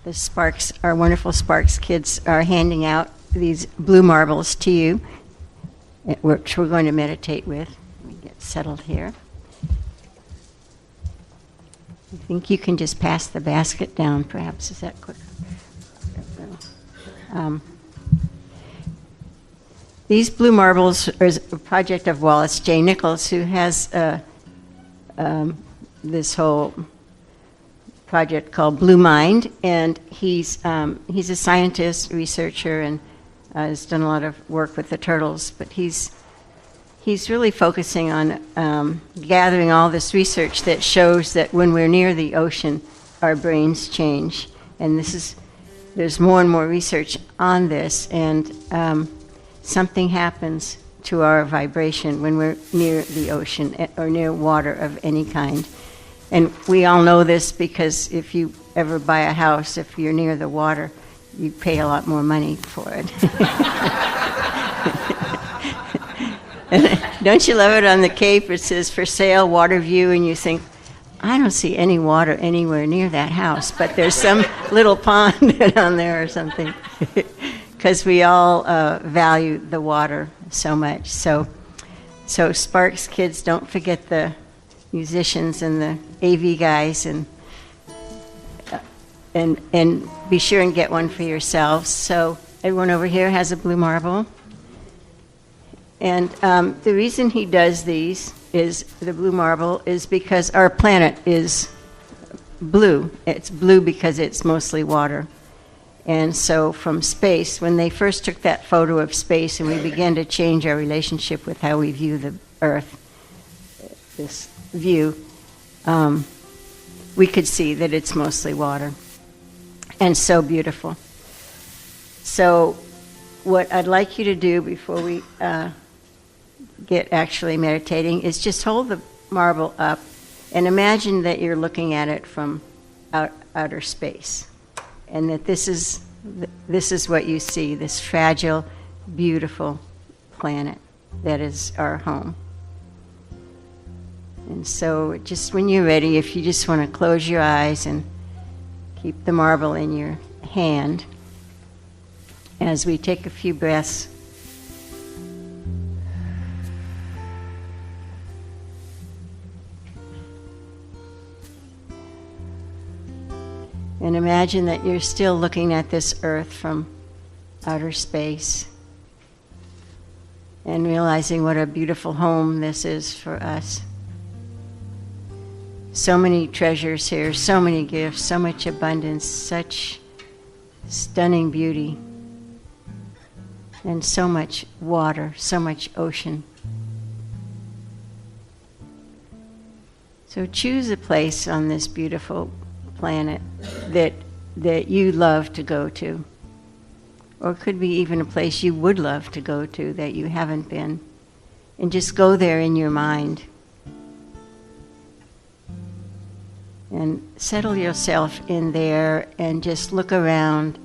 The Sparks, our wonderful Sparks kids, are handing out these blue marbles to you, which we're going to meditate with. Let me get settled here. I think you can just pass the basket down, perhaps. Is that quick? These blue marbles are a project of Wallace J. Nichols, who has this whole project called Blue Mind, and he's a scientist, researcher, and has done a lot of work with the turtles. But he's really focusing on gathering all this research that shows that when we're near the ocean, our brains change. And there's more and more research on this, and something happens to our vibration when we're near the ocean or near water of any kind. And we all know this because if you ever buy a house, if you're near the water, you pay a lot more money for it. And don't you love it on the Cape? It says, for sale, water view, and you think, I don't see any water anywhere near that house, but there's some little pond on there or something. Because we all value the water so much. So Sparks kids, don't forget the musicians and the AV guys, and be sure and get one for yourselves. So everyone over here has a blue marble. And the reason he does these is the blue marble is because our planet is blue. It's blue because it's mostly water. And so from space, when they first took that photo of space and we began to change our relationship with how we view the Earth, this view, we could see that it's mostly water and so beautiful. So what I'd like you to do before we get actually meditating is just hold the marble up and imagine that you're looking at it from outer space, and that this is what you see, this fragile, beautiful planet that is our home. And so just when you're ready, if you just want to close your eyes and keep the marble in your hand as we take a few breaths. And imagine that you're still looking at this earth from outer space and realizing what a beautiful home this is for us. So many treasures here, so many gifts, so much abundance, such stunning beauty, and so much water, so much ocean. So choose a place on this beautiful planet that you love to go to, or it could be even a place you would love to go to that you haven't been, and just go there in your mind and settle yourself in there and just look around.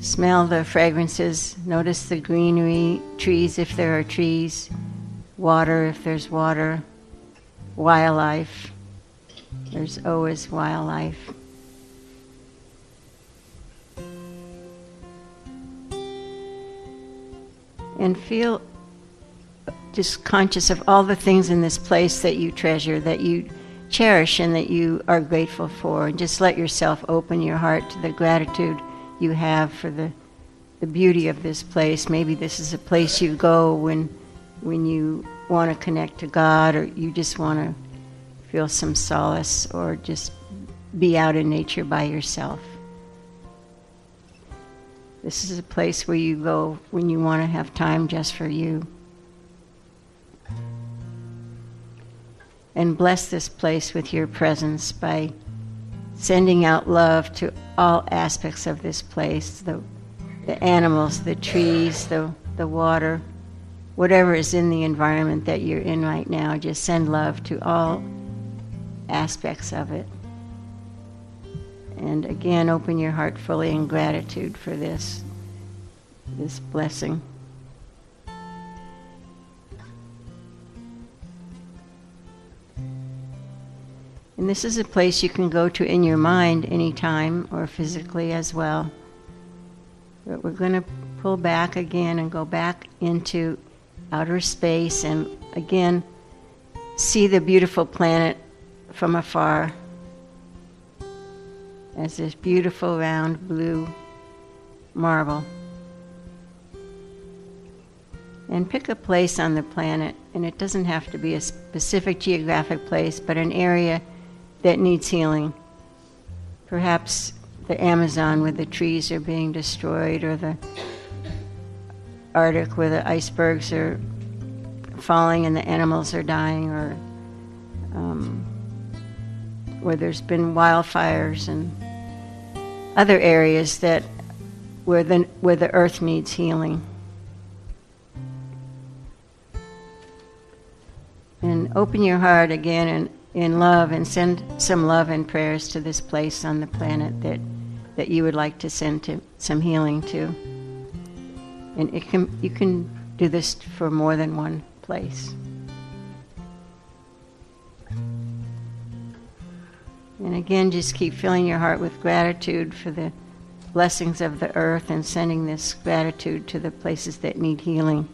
Smell the fragrances, notice the greenery, trees if there are trees, water if there's water, wildlife. There's always wildlife. And feel just conscious of all the things in this place that you treasure, that you cherish, and that you are grateful for. And just let yourself open your heart to the gratitude you have for the beauty of this place. Maybe this is a place you go when you want to connect to God, or you just want to feel some solace, or just be out in nature by yourself. This is a place where you go when you want to have time just for you. And bless this place with your presence by sending out love to all aspects of this place, the animals, the trees, the water, whatever is in the environment that you're in right now. Just send love to all aspects of it. And again, open your heart fully in gratitude for this blessing. And And this is a place you can go to in your mind anytime or physically as well. But we're going to pull back again and go back into outer space and again see the beautiful planet from afar as this beautiful round blue marble. And pick a place on the planet, and it doesn't have to be a specific geographic place, but an area that needs healing. Perhaps the Amazon where the trees are being destroyed, or the Arctic where the icebergs are falling and the animals are dying, or where there's been wildfires, and other areas that where the earth needs healing. And open your heart again and in love, and send some love and prayers to this place on the planet that you would like to send to some healing to. And you can do this for more than one place. And again, just keep filling your heart with gratitude for the blessings of the earth and sending this gratitude to the places that need healing.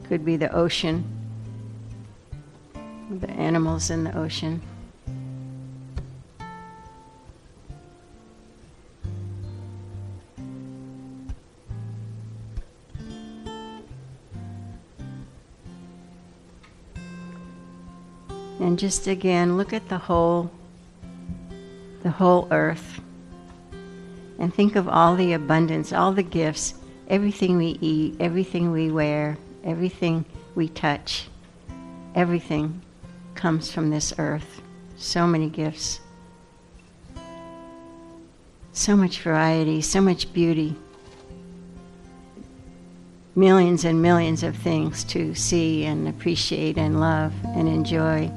Could be the ocean, the animals in the ocean. And just again, look at the whole earth, and think of all the abundance, all the gifts, everything we eat, everything we wear, everything we touch, everything comes from this earth. So many gifts, so much variety, so much beauty, millions and millions of things to see and appreciate and love and enjoy.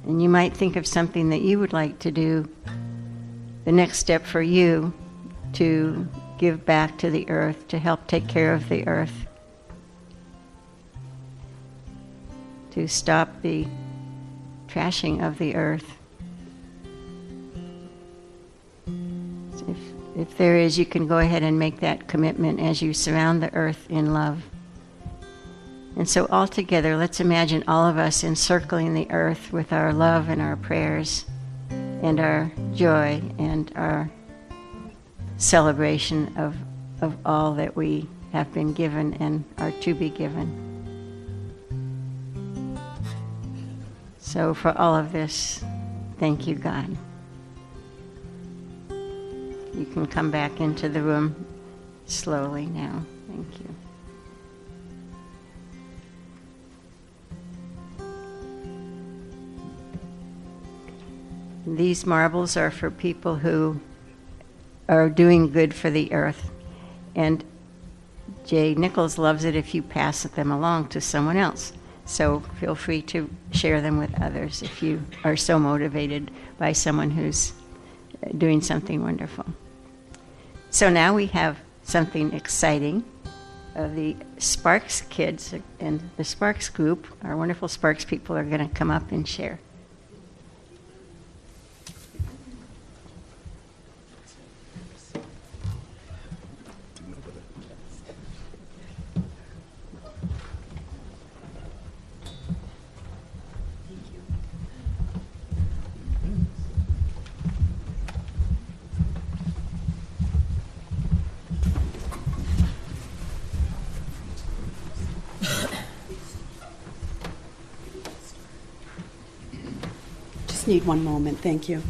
And you might think of something that you would like to do, the next step for you, to give back to the earth, to help take care of the earth, to stop the trashing of the earth. So if there is, you can go ahead and make that commitment as you surround the earth in love. And so all together, let's imagine all of us encircling the earth with our love and our prayers and our joy and our celebration of all that we have been given and are to be given. So for all of this, thank you, God. You can come back into the room slowly now. Thank you. These marbles are for people who are doing good for the earth. And Jay Nichols loves it if you pass them along to someone else. So feel free to share them with others if you are so motivated by someone who's doing something wonderful. So now we have something exciting. The Sparks kids and the Sparks group, our wonderful Sparks people, are going to come up and share. Need one moment, thank you.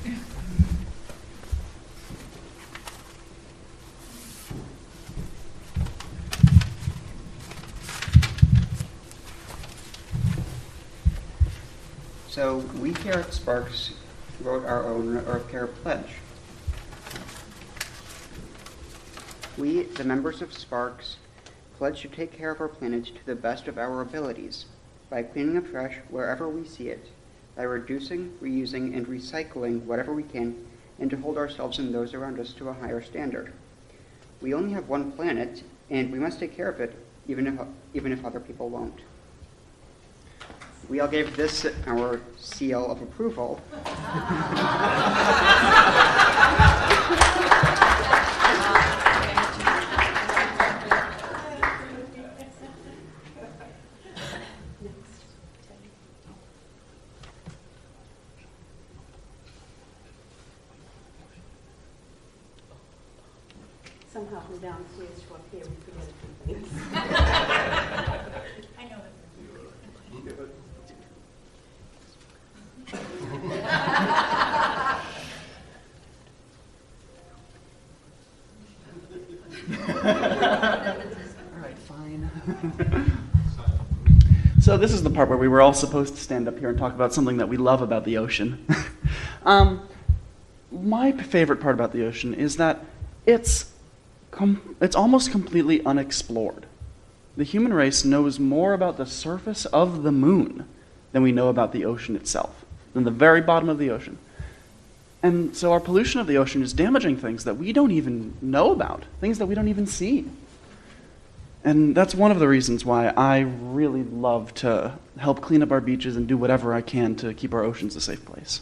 So we here at Sparks wrote our own Earth Care Pledge. We, the members of Sparks, pledge to take care of our planet to the best of our abilities by cleaning up trash wherever we see it, by reducing, reusing, and recycling whatever we can, and to hold ourselves and those around us to a higher standard. We only have one planet, and we must take care of it, even if other people won't. We all gave this our seal of approval. Somehow from downstairs to up here, we forget a few things. I know All right, fine. So this is the part where we were all supposed to stand up here and talk about something that we love about the ocean. My favorite part about the ocean is that it's almost completely unexplored. The human race knows more about the surface of the moon than we know about the ocean itself, than the very bottom of the ocean. And so our pollution of the ocean is damaging things that we don't even know about, things that we don't even see. And that's one of the reasons why I really love to help clean up our beaches and do whatever I can to keep our oceans a safe place.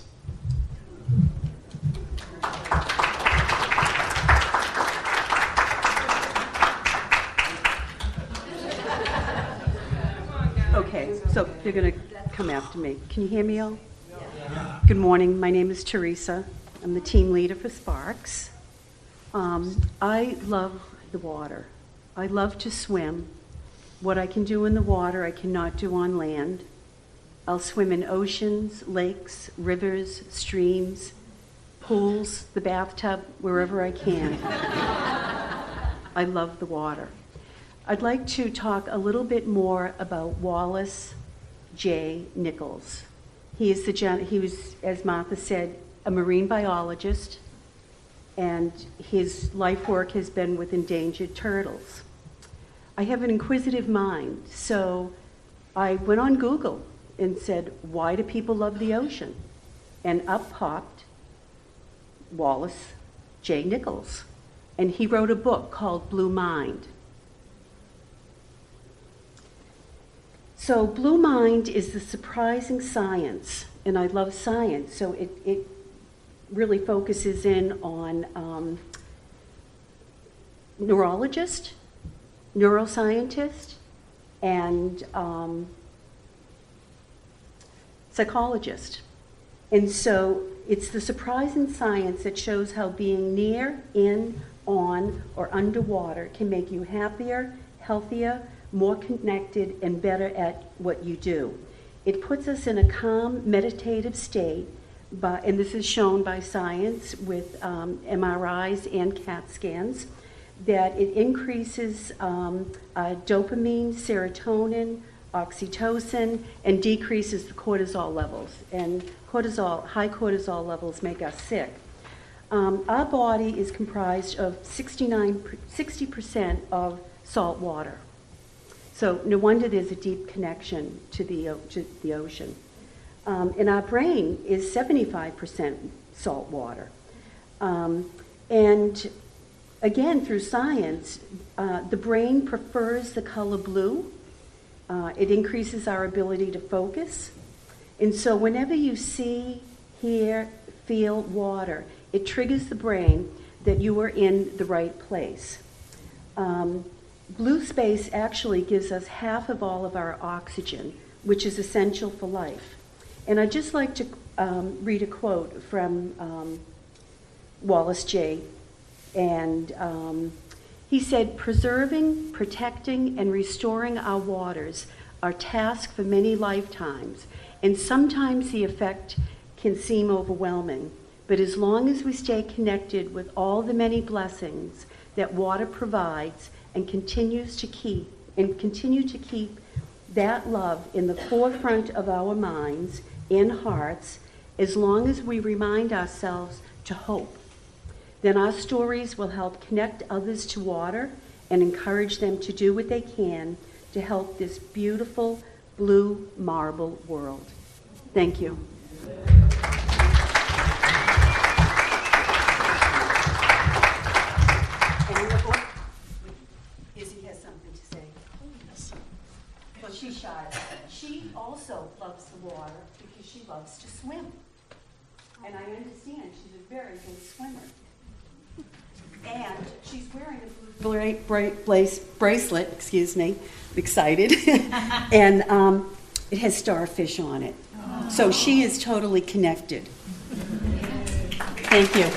Okay, so they're going to come after me. Can you hear me all? Good morning. My name is Teresa. I'm the team leader for Sparks. I love the water. I love to swim. What I can do in the water, I cannot do on land. I'll swim in oceans, lakes, rivers, streams, pools, the bathtub, wherever I can. I love the water. I'd like to talk a little bit more about Wallace J. Nichols. He was, as Martha said, a marine biologist, and his life work has been with endangered turtles. I have an inquisitive mind, so I went on Google and said, why do people love the ocean? And up popped Wallace J. Nichols, and he wrote a book called Blue Mind. So Blue Mind is the surprising science, and I love science, so it really focuses in on neurologist, neuroscientist, and psychologist. And so it's the surprising science that shows how being near, in, on, or underwater can make you happier, healthier, more connected, and better at what you do. It puts us in a calm, meditative state, and this is shown by science with MRIs and CAT scans, that it increases dopamine, serotonin, oxytocin, and decreases the cortisol levels. And high cortisol levels make us sick. Our body is comprised of 60% of salt water. So no wonder there's a deep connection to the ocean. And our brain is 75% salt water. And again, through science, the brain prefers the color blue. It increases our ability to focus. And so whenever you see, hear, feel water, it triggers the brain that you are in the right place. Blue space actually gives us half of all of our oxygen, which is essential for life. And I'd just like to read a quote from Wallace J. And he said, "Preserving, protecting, and restoring our waters are tasks for many lifetimes, and sometimes the effect can seem overwhelming. But as long as we stay connected with all the many blessings that water provides and continue to keep that love in the forefront of our minds and hearts, as long as we remind ourselves to hope, then our stories will help connect others to water and encourage them to do what they can to help this beautiful blue marble world." Thank you. And look what Izzy has something to say. Well, she's shy. She also loves the water because she loves to swim. And I understand she's a very good swimmer. And she's wearing a blue bracelet, excuse me, I'm excited. And it has starfish on it. So she is totally connected. Thank you.